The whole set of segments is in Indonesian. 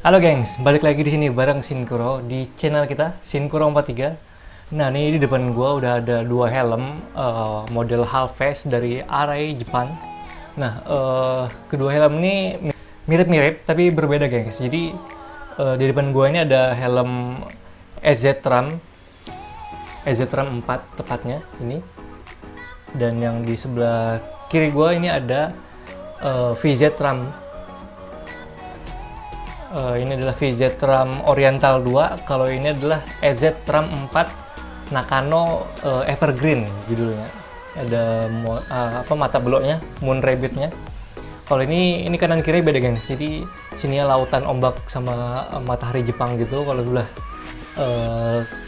Halo gengs, balik lagi di sini bareng Shinkuro di channel kita Shinkuro 43. Nah, ini di depan gua udah ada dua helm model half face dari Arai Jepang. Nah, kedua helm ini mirip-mirip tapi berbeda gengs. Jadi di depan gua ini ada helm EZ-RAM 4 tepatnya ini. Dan yang di sebelah kiri gua ini ada VZ-RAM. Ini adalah VZ-RAM Oriental 2, kalau ini adalah EZ-RAM 4 Nakano Evergreen judulnya. Ada mata beloknya, Moon Rabbit-nya. Kalau ini kanan kiri beda gengs. Jadi sini lautan ombak sama matahari Jepang gitu. Kalau sebelah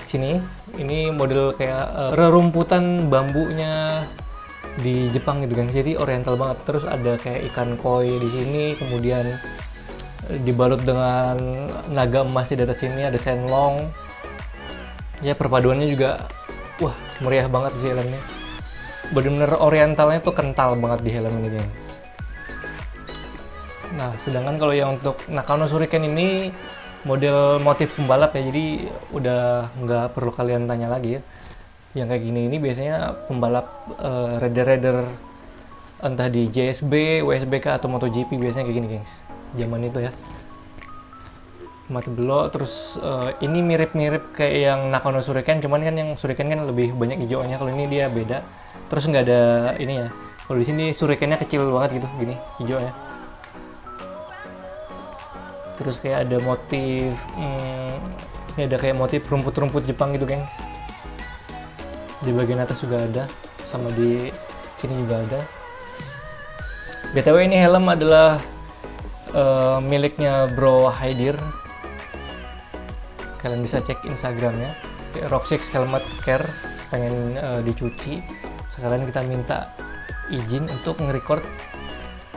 sini ini model kayak rerumputan bambunya di Jepang gitu gengs. Jadi oriental banget. Terus ada kayak ikan koi di sini, kemudian dibalut dengan naga emas di atas sini, ada senlong. Ya, perpaduannya juga wah, meriah banget sih helmnya. Bener-bener orientalnya tuh kental banget di helm ini, guys. Nah, sedangkan kalau yang untuk Nakano Shuriken ini model motif pembalap ya, jadi udah nggak perlu kalian tanya lagi ya. Yang kayak gini ini biasanya pembalap rider-rider entah di JSB, WSBK atau MotoGP biasanya kayak gini, guys. Zaman itu ya, mata belok. Terus ini mirip-mirip kayak yang Nakano Shuriken, cuman kan yang Shuriken kan lebih banyak hijaunya, kalau ini dia beda. Terus nggak ada ini ya, kalau di sini Shurikennya kecil banget gitu, gini hijaunya. Terus kayak ada motif ini ada kayak motif rumput-rumput Jepang gitu, gengs. Di bagian atas juga ada, sama di sini juga ada. BTW ini helm adalah miliknya Bro Haidir. Kalian bisa cek Instagramnya, Rock6 Helmet Care. Pengen dicuci, sekalian kita minta izin untuk nge-record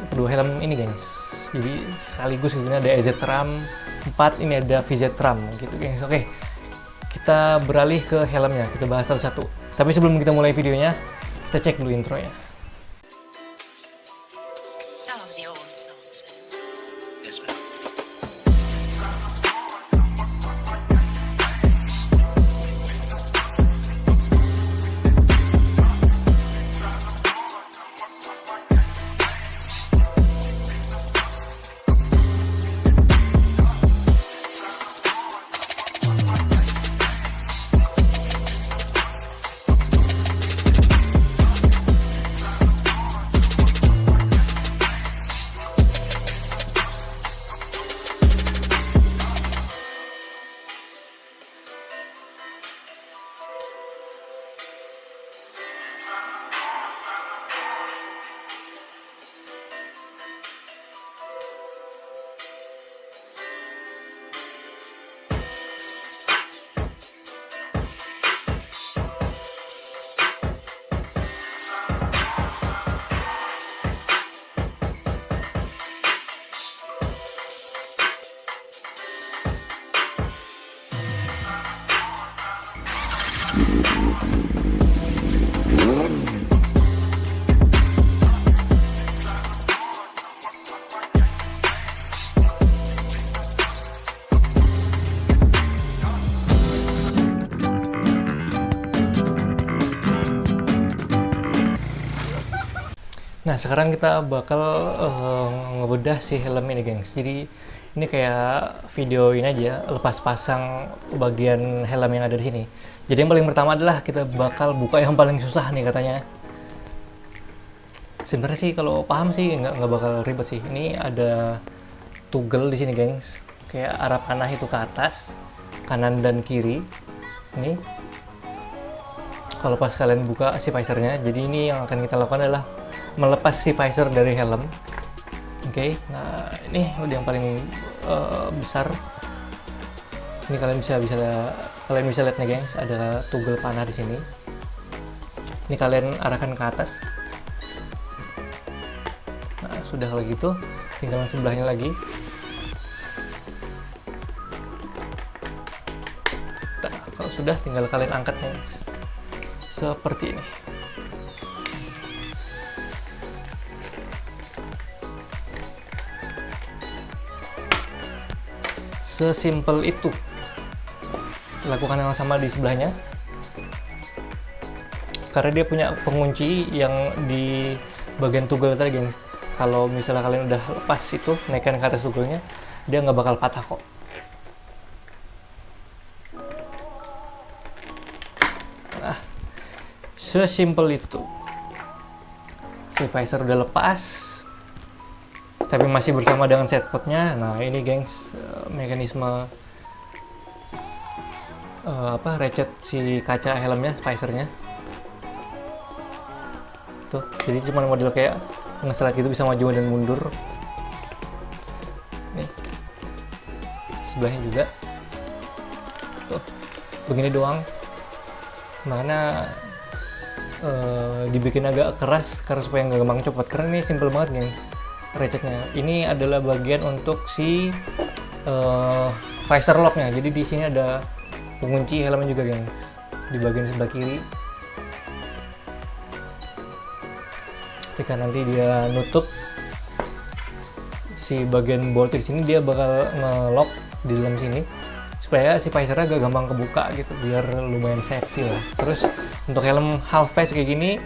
kedua helm ini, guys. Jadi sekaligus ini ada EZ-RAM 4, ini ada VZ-RAM gitu, guys. Oke, kita beralih ke helmnya, kita bahas satu-satu. Tapi sebelum kita mulai videonya, kita cek dulu intronya. Nah, sekarang kita bakal ngebedah si helm ini, gengs. Jadi ini kayak video ini aja, lepas pasang bagian helm yang ada di sini. Jadi yang paling pertama adalah kita bakal buka yang paling susah nih katanya. Sebenarnya sih kalau paham sih nggak bakal ribet sih. Ini ada toggle di sini, gengs. Kayak arah panah itu ke atas, kanan dan kiri. Ini kalau pas kalian buka si visornya, jadi ini yang akan kita lakukan adalah melepas si visor dari helm. Oke, nah ini udah yang paling besar. Ini kalian bisa lihat nih, gengs, ada toggle panah di sini. Ini kalian arahkan ke atas. Nah, sudah kalau gitu, tinggal yang sebelahnya lagi. Nah, kalau sudah, tinggal kalian angkat, gengs, seperti ini. Sesimpel itu. Lakukan yang sama di sebelahnya. Karena dia punya pengunci yang di bagian toggle tadi, gengs. Kalau misalnya kalian udah lepas itu, naikkan ke atas toggle-nya, dia nggak bakal patah kok. Nah, sesimpel itu. Si visor udah lepas, tapi masih bersama dengan setpotnya. Nah, ini gengs, mekanisme ratchet si kaca helmnya, visornya tuh. Jadi cuma model kayak nge-slide gitu, bisa maju dan mundur. Nih sebelahnya juga tuh begini doang, makanya dibikin agak keras karena supaya nggak gampang copot. Karena ini simple banget guys ratchetnya. Ini adalah bagian untuk si visor locknya. Jadi di sini ada pengunci helmnya juga guys, di bagian sebelah kiri. Ketika nanti dia nutup si bagian bolt di sini, dia bakal nge-lock di dalam sini supaya si visornya agak gampang kebuka gitu, biar lumayan safety lah. Terus untuk helm half face kayak gini,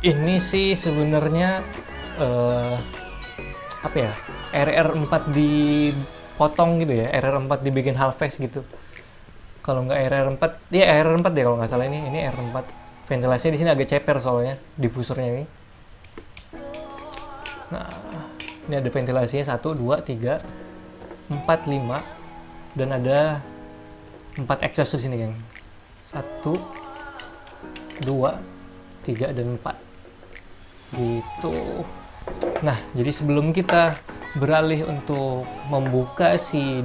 ini sih sebenarnya apa ya, RR4 dipotong gitu ya, RR4 dibikin half face gitu. Kalau nggak RR4, ya RR4 deh kalau nggak salah. Ini RR4. Ventilasinya di sini agak ceper soalnya diffusernya ini. Nah, ini ada ventilasinya 1, 2, 3, 4, 5, dan ada 4 exhaust di sini, geng. 1, 2, 3, dan 4. Gitu. Nah, jadi sebelum kita beralih untuk membuka si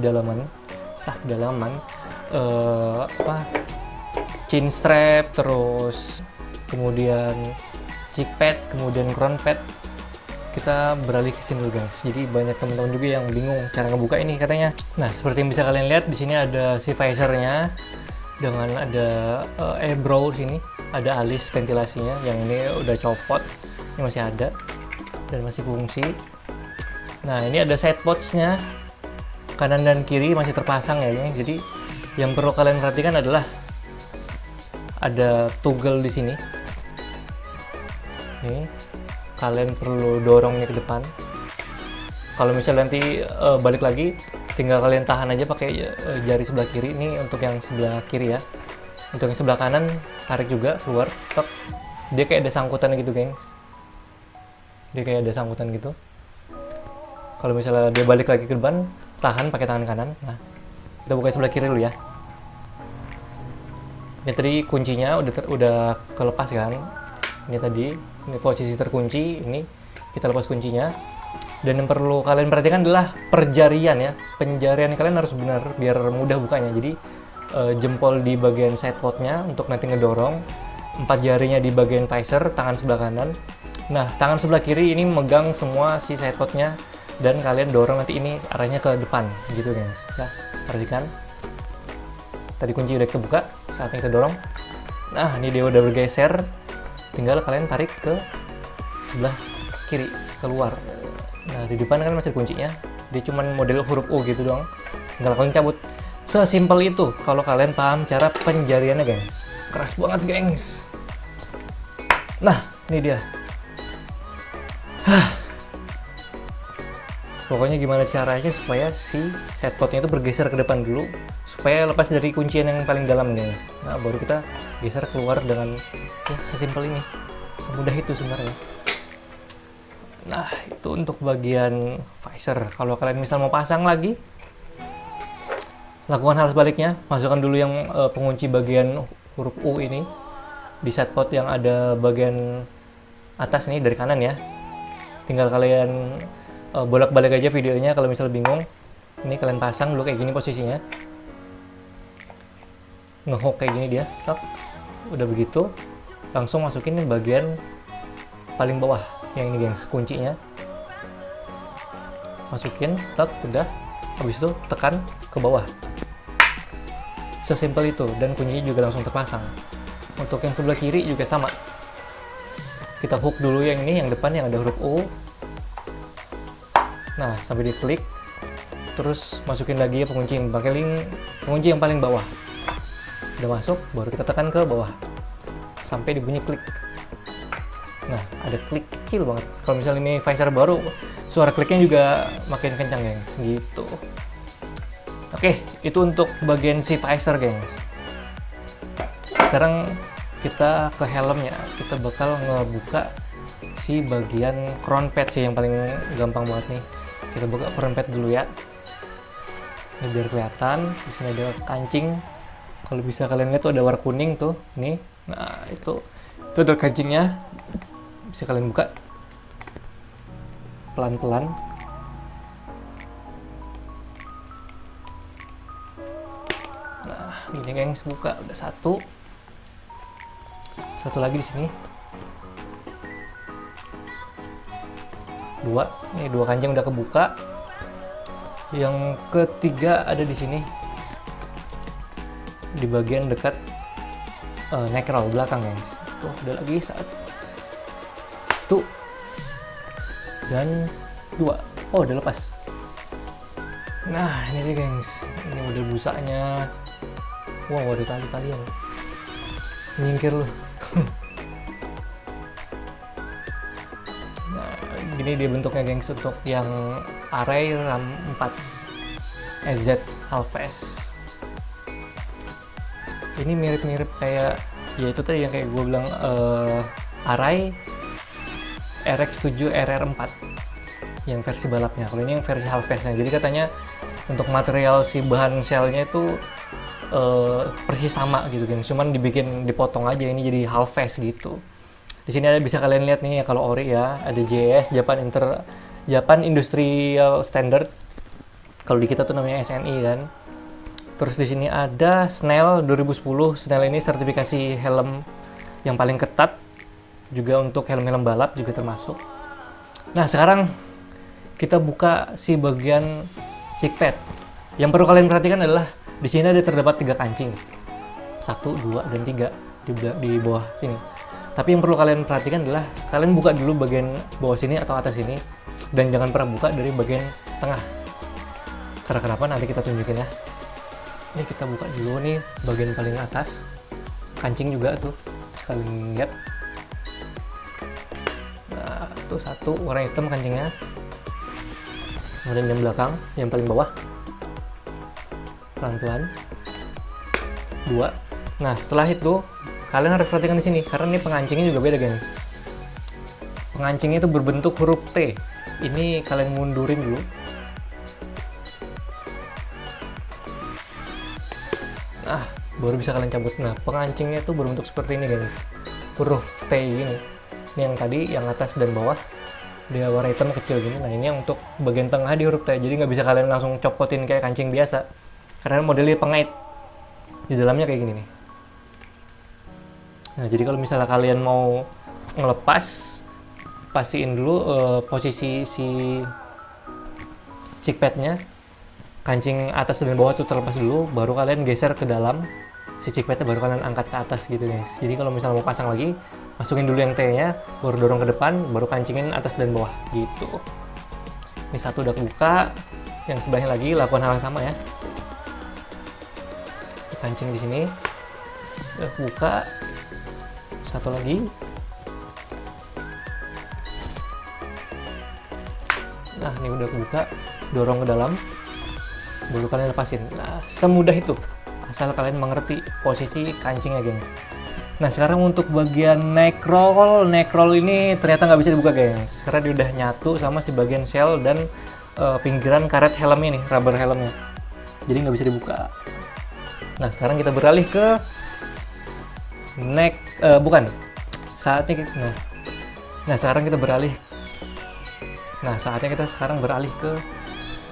sak dalaman, chin strap, terus kemudian cheek pad, kemudian crown pad, kita beralih ke sini dulu guys. Jadi banyak teman-teman juga yang bingung cara ngebuka ini katanya. Nah, seperti yang bisa kalian lihat di sini ada si visornya dengan ada eyebrow sini, ada alis ventilasinya yang ini udah copot, ini masih ada dan masih fungsi. Nah, ini ada side pouch-nya, kanan dan kiri masih terpasang ya guys. Jadi yang perlu kalian perhatikan adalah ada toggle di sini. Nih, kalian perlu dorongnya ke depan. Kalau misalnya nanti balik lagi, tinggal kalian tahan aja pakai jari sebelah kiri. Ini untuk yang sebelah kiri ya. Untuk yang sebelah kanan, tarik juga keluar. Tek. Dia kayak ada sangkutan gitu, gengs. Dia kayak ada sangkutan gitu. Kalau misalnya dia balik lagi ke depan, tahan pakai tangan kanan. Nah, kita buka sebelah kiri dulu ya. Ini tadi kuncinya udah kelepas kan. Ini tadi, ini posisi terkunci, ini kita lepas kuncinya. Dan yang perlu kalian perhatikan adalah perjarian ya. Penjarian kalian harus benar biar mudah bukanya. Jadi jempol di bagian side potnya untuk nanti ngedorong. 4 jarinya di bagian visor, tangan sebelah kanan. Nah, tangan sebelah kiri ini megang semua si side potnya. Dan kalian dorong nanti ini arahnya ke depan gitu guys. Ya, perhatikan. Tadi kunci udah kebuka, saatnya kita dorong. Nah, ini dia udah bergeser. Tinggal kalian tarik ke sebelah kiri, keluar. Nah, di depan kan masih kuncinya. Dia cuman model huruf U gitu doang. Tinggal kalian cabut. Sesimpel itu kalau kalian paham cara penjariannya, gengs. Keras banget, gengs. Nah, ini dia. Pokoknya gimana caranya supaya si setpotnya itu bergeser ke depan dulu, supaya lepas dari kuncian yang paling dalam, guys. Nah, baru kita geser keluar dengan ya sesimpel ini, semudah itu sebenarnya. Nah, itu untuk bagian visor. Kalau kalian misal mau pasang lagi, lakukan hal sebaliknya. Masukkan dulu yang pengunci bagian huruf U ini di setpot yang ada bagian atas nih dari kanan ya. Tinggal kalian bolak-balik aja videonya kalau misal bingung. Ini kalian pasang dulu kayak gini posisinya. Ngehook kayak gini dia. Tok. Udah begitu, langsung masukin di bagian paling bawah. Yang ini gengs, kuncinya. Masukin, tok, udah. Habis itu tekan ke bawah. Sesimpel itu, dan kuncinya juga langsung terpasang. Untuk yang sebelah kiri juga sama. Kita hook dulu yang ini, yang depan yang ada huruf U. Nah, sampai diklik. terus masukin lagi pengunci yang paling bawah. Udah masuk, baru kita tekan ke bawah sampai dibunyi klik. Nah, ada klik kecil banget. Kalau misalnya ini visor baru, suara kliknya juga makin kencang, gengs, gitu. Oke, itu untuk bagian si visor, gengs. Sekarang kita ke helmnya. Kita bakal ngebuka si bagian crown pad sih, yang paling gampang banget nih. Kita buka crown pad dulu ya. Ini biar kelihatan. Di sini ada kancing. Kalau bisa kalian lihat tuh ada warna kuning tuh, nih. Nah, itu ada kancingnya. Bisa kalian buka pelan-pelan. Nah, gini gengs, buka. Udah satu lagi di sini. Dua kancing udah kebuka. Yang ketiga ada di sini, di bagian dekat neck roll belakang, gengs. Tuh, ada lagi satu dan dua. Oh, udah lepas. Nah, ini dia, gengs. Ini udah busanya. Wow, ada tali-talian. Nyingkir lu. Nah, gini dia bentuknya, gengs, untuk yang Array RAM 4 EZ Half-S. Ini mirip-mirip kayak, ya itu tadi yang kayak gue bilang, Array RX7 RR4 yang versi balapnya. Kalau ini yang versi Half-S-nya. Jadi katanya untuk material si bahan shellnya itu persis sama gitu, kan, cuman dipotong aja, ini jadi Half-S gitu. Di sini bisa kalian lihat nih ya, kalau ori ya, ada JS Japan Industrial Standard. Kalau di kita tuh namanya SNI kan. Terus di sini ada Snell 2010. Snell ini sertifikasi helm yang paling ketat, juga untuk helm-helm balap juga termasuk. Nah, sekarang kita buka si bagian cheek pad. Yang perlu kalian perhatikan adalah di sini ada terdapat 3 kancing. 1, 2, dan 3 di bawah sini. Tapi yang perlu kalian perhatikan adalah kalian buka dulu bagian bawah sini atau atas sini, dan jangan pernah buka dari bagian tengah. Karena kenapa? Nanti kita tunjukin ya. Ini kita buka dulu nih bagian paling atas. Kancing juga tuh, kalian lihat. Nah, tuh satu warna hitam kancingnya. Kemudian yang belakang, yang paling bawah. Pelan-pelan. 2. Nah, setelah itu kalian harus perhatikan di sini karena ini pengancingnya juga beda, gengs. Pengancingnya itu berbentuk huruf T. Ini kalian mundurin dulu. Nah, baru bisa kalian cabut. Nah, pengancingnya itu berbentuk seperti ini, gengs. Huruf T ini. Ini yang tadi, yang atas dan bawah. Dia warna hitam kecil gini. Nah, ini yang untuk bagian tengah di huruf T. Jadi nggak bisa kalian langsung copotin kayak kancing biasa. Karena modelnya pengait. Di dalamnya kayak gini nih. Nah, jadi kalau misalnya kalian mau ngelepas, pastiin dulu posisi si cheek padnya, kancing atas dan bawah tuh terlepas dulu, baru kalian geser ke dalam si cheek padnya, baru kalian angkat ke atas gitu, guys. Jadi kalau misalnya mau pasang lagi, masukin dulu yang T-nya, baru dorong ke depan, baru kancingin atas dan bawah gitu. Ini satu udah kebuka, yang sebelahnya lagi lakukan hal yang sama ya. Kancing di sini udah buka. Satu lagi. Nah, ini udah kebuka, dorong ke dalam, baru kalian lepasin. Nah, semudah itu, asal kalian mengerti posisi kancingnya, gengs. Nah, sekarang untuk bagian neck roll ini ternyata nggak bisa dibuka, gengs, karena dia udah nyatu sama si bagian shell dan pinggiran karet helmnya nih, rubber helmnya. Jadi nggak bisa dibuka. Nah, sekarang kita beralih ke saatnya kita sekarang beralih ke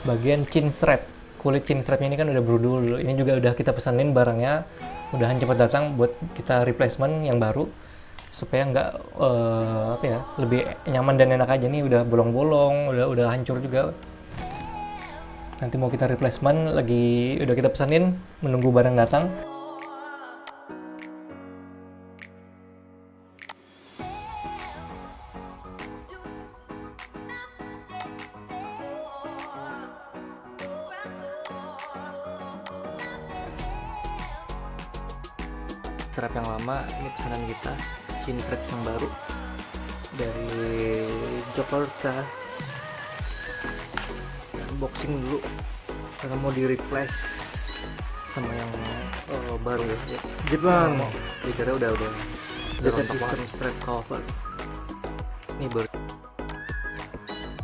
bagian chin strap. Kulit chin strapnya ini kan udah brudul. Ini juga udah kita pesanin barangnya, mudahan cepat datang buat kita replacement yang baru supaya nggak lebih nyaman dan enak aja. Nih udah bolong-bolong, udah hancur juga. Nanti mau kita replacement lagi, udah kita pesanin, menunggu barang datang. strap yang lama. Ini pesanan kita, chin thread yang baru dari Jakarta. Unboxing dulu karena mau di replace sama yang baru ya. Jepang dikira udah ZF System strap cover. Ini baru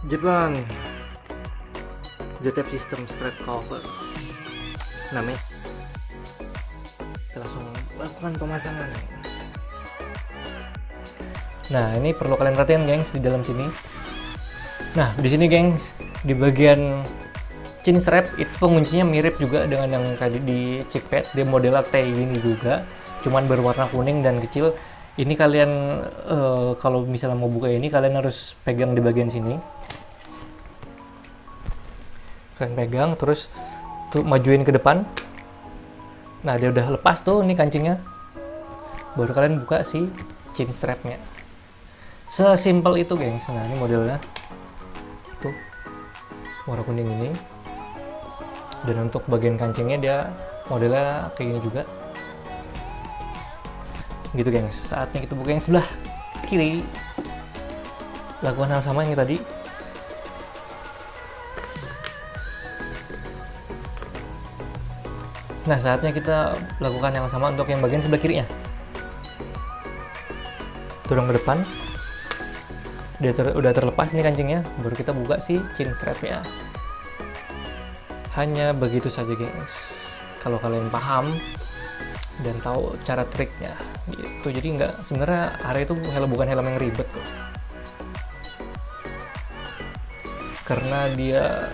Jepang ZF System strap cover namanya. Kita langsung lakukan pemasangan. Nah, ini perlu kalian perhatikan, gengs, di dalam sini. Nah, di sini, gengs, di bagian chin strap itu penguncinya mirip juga dengan yang tadi di chickpad. Dia modelnya T gini juga, cuman berwarna kuning dan kecil. Ini kalian kalau misalnya mau buka ini, kalian harus pegang di bagian sini. Kalian pegang, terus tuh majuin ke depan. Nah, dia udah lepas tuh nih kancingnya. Baru kalian buka si chin strapnya. Sesimpel itu, gengs. Nah, ini modelnya tuh warna kuning ini. Dan untuk bagian kancingnya dia modelnya kayak gini juga. Gitu, gengs. Saatnya kita buka yang sebelah kiri. Lakukan hal sama yang tadi. Nah, saatnya kita lakukan yang sama untuk yang bagian sebelah kirinya. Dorong ke depan. Dia udah terlepas nih kancingnya, baru kita buka si chin strapnya. Hanya begitu saja, gengs. Kalau kalian paham dan tahu cara triknya gitu, jadi nggak, sebenarnya Array itu bukan helm yang ribet kok, karena dia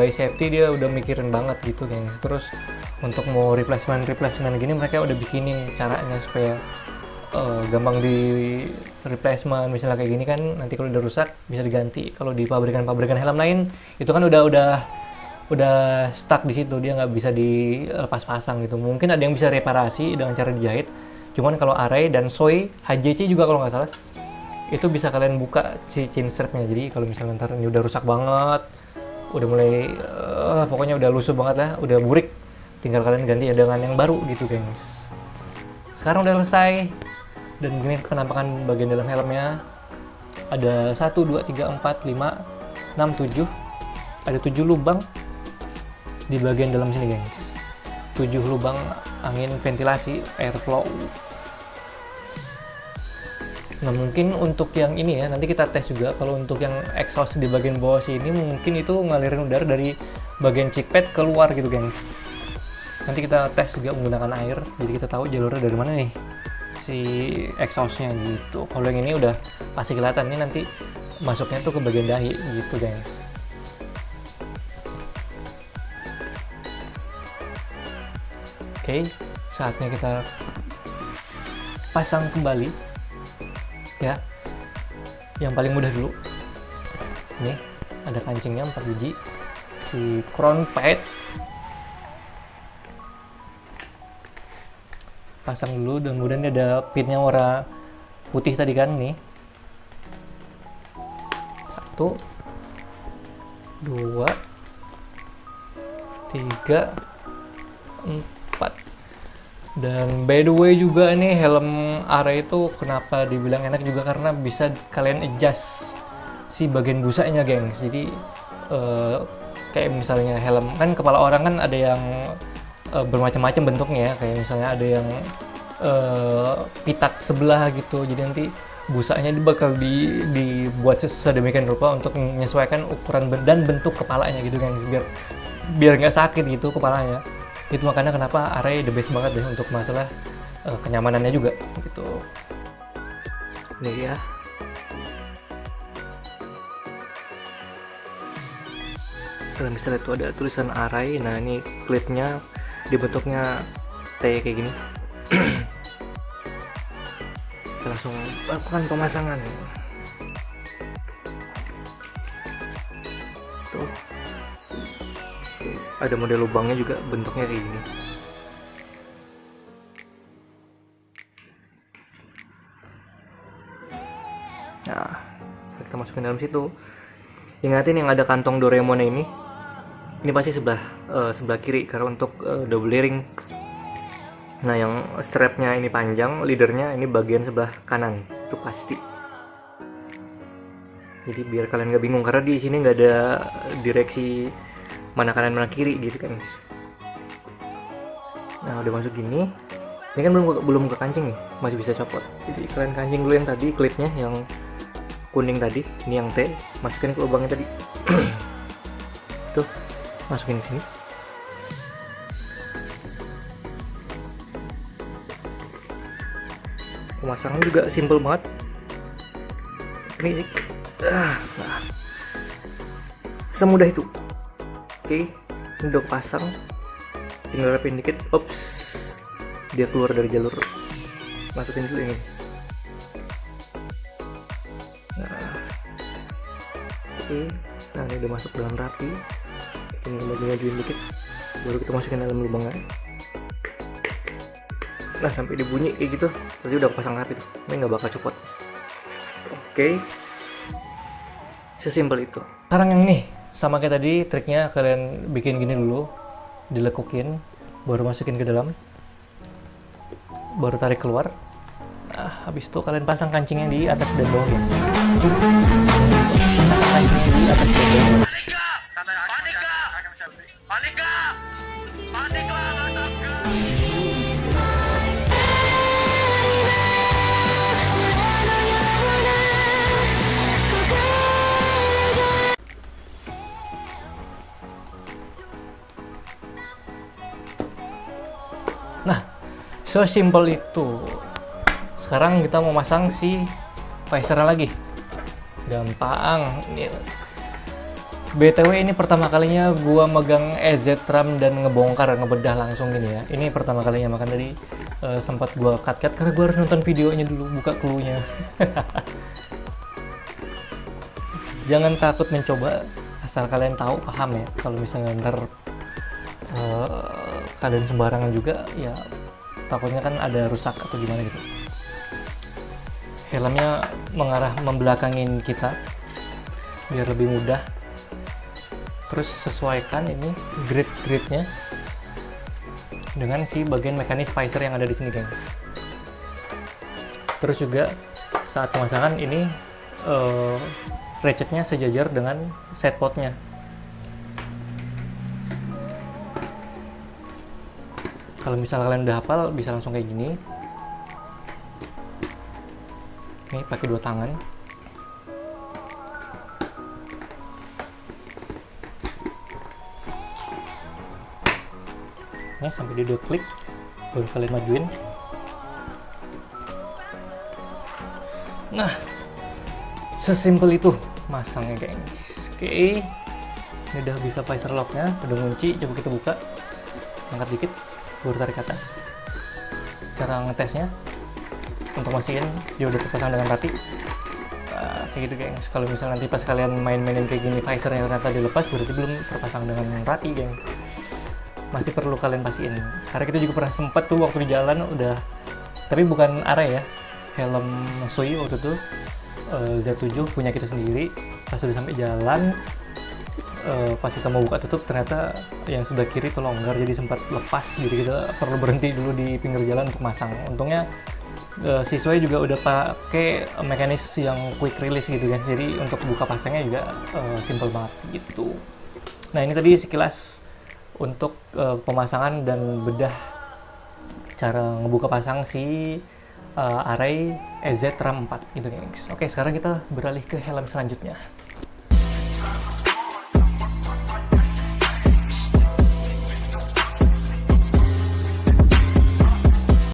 by safety dia udah mikirin banget gitu, gengs. Terus untuk mau replacement gini mereka udah bikinin caranya supaya gampang di replacement. Misalnya kayak gini kan, nanti kalau udah rusak bisa diganti. Kalau di pabrikan helm lain itu kan udah stuck di situ, dia nggak bisa dilepas pasang gitu. Mungkin ada yang bisa reparasi dengan cara dijahit, cuman kalau Array dan Soy HJC juga kalau nggak salah itu bisa kalian buka si chin strapnya. Jadi kalau misalnya ntar ini udah rusak banget, udah mulai pokoknya udah lusuh banget lah, udah burik, tinggal kalian ganti dengan yang baru gitu, gengs. Sekarang udah selesai. Dan begini penampakan bagian dalam helmnya. Ada 1, 2, 3, 4, 5, 6, 7. Ada 7 lubang di bagian dalam sini, gengs. 7 lubang angin ventilasi, airflow. Nah, mungkin untuk yang ini ya, nanti kita tes juga. Kalau untuk yang exhaust di bagian bawah sini, mungkin itu ngalirin udara dari bagian chickpad keluar gitu, gengs. Nanti kita tes juga menggunakan air, jadi kita tahu jalurnya dari mana nih si exhaustnya gitu. Kalau yang ini udah pasti kelihatan, ini nanti masuknya tuh ke bagian dahi gitu, guys. Oke, saatnya kita pasang kembali ya. Yang paling mudah dulu, nih ada kancingnya 4 biji, si crown pad pasang dulu, dan kemudian ada pinnya warna putih tadi kan nih. 1, 2, 3, 4. Dan by the way juga nih helm Array itu kenapa dibilang enak juga karena bisa kalian adjust si bagian busanya, gengs. Jadi kayak misalnya helm kan kepala orang kan ada yang bermacam-macam bentuknya ya, kayak misalnya ada yang pitak sebelah gitu, jadi nanti busanya bakal dibuat sedemikian rupa untuk menyesuaikan ukuran dan bentuk kepalanya gitu, guys, biar nggak sakit gitu kepalanya. Itu makanya kenapa Array the best banget deh untuk masalah kenyamanannya juga gitu. Nih ya, kalian bisa lihat tuh ada tulisan Array. Nah, ini klipnya dibentuknya T kayak gini. Kita langsung lakukan pemasangan. Tuh ada model lubangnya juga, bentuknya kayak gini. Nah, kita masukin dalam situ. Ingatin yang ada kantong Doraemon ini pasti sebelah kiri karena untuk double layering. Nah, yang strapnya ini panjang, leadernya ini bagian sebelah kanan, itu pasti. Jadi biar kalian nggak bingung, karena di sini nggak ada direksi mana kanan mana kiri gitu kan. Nah, udah masuk gini. Ini kan belum ke kancing nih, masih bisa copot. Jadi kalian kancing dulu yang tadi, klipnya yang kuning tadi, ini yang T, masukin ke lubangnya tadi. Tuh, masukin ke sini. Pemasangan juga simple banget. Ini sih. Nah, semudah itu. Oke, ini udah pasang. Tinggal rapin dikit. Ops, dia keluar dari jalur. Masukin dulu ini. Nah, oke. Nah, ini udah masuk dalam rapi. Tinggal maju-majuin dikit. Baru kita masukin dalam lubangnya. Nah, sampai dibunyi kayak gitu, berarti udah pasang rapi tuh. Ini nggak bakal copot. Oke. Sesimpel itu. Sekarang yang ini, sama kayak tadi, triknya kalian bikin gini dulu. Dilekukin, baru masukin ke dalam. Baru tarik keluar. Nah, habis itu kalian pasang kancingnya di atas dan bawah. Pasang kancingnya di atas dan bawah. Nah, sesimpel itu. Sekarang kita mau masang si visor lagi. Gampang. BTW ini pertama kalinya gua megang EZ-RAM dan ngebongkar, ngebedah langsung gini ya. Ini pertama kalinya, makan tadi sempat gua cut-cut karena gua harus nonton videonya dulu, buka clue-nya. Jangan takut mencoba, asal kalian tahu, paham ya. Kalau misalnya ntar kalian sembarangan juga, ya takutnya kan ada rusak atau gimana gitu. Helmnya mengarah membelakangin kita biar lebih mudah. Terus sesuaikan ini grid-gridnya dengan si bagian mekanis visor yang ada di sini, guys. Terus juga saat pemasangan ini ratchetnya sejajar dengan setpotnya. Kalau misalnya kalian udah hafal, bisa langsung kayak gini. Ini pakai dua tangan. Ini sampai di dua klik, baru kalian majuin. Nah, sesimpel itu masangnya, guys. Oke, ini udah bisa visor locknya, udah ngunci. Coba kita buka, angkat dikit, baru tarik ke atas. Cara ngetesnya, untuk mastiin dia udah terpasang dengan rapi. Kayak gitu, guys. Kalau misalnya nanti pas kalian main-mainin kayak gini, visornya ternyata dilepas, berarti belum terpasang dengan rapi, guys. Masih perlu kalian pastiin. Karena kita juga pernah sempat tuh waktu di jalan udah, tapi bukan Array ya, helm Sui waktu itu Z7 punya kita sendiri. Pas udah sampai jalan, pas kita mau buka tutup, ternyata yang sebelah kiri itu longgar, jadi sempat lepas. Jadi kita perlu berhenti dulu di pinggir jalan untuk masang. Untungnya siswa juga udah pakai mekanis yang quick release gitu kan, jadi untuk buka pasangnya juga simple banget gitu. Nah, ini tadi sekilas untuk pemasangan dan bedah cara ngebuka pasang si Array EZ-RAM 4 gitu, guys. Oke, sekarang kita beralih ke helm selanjutnya.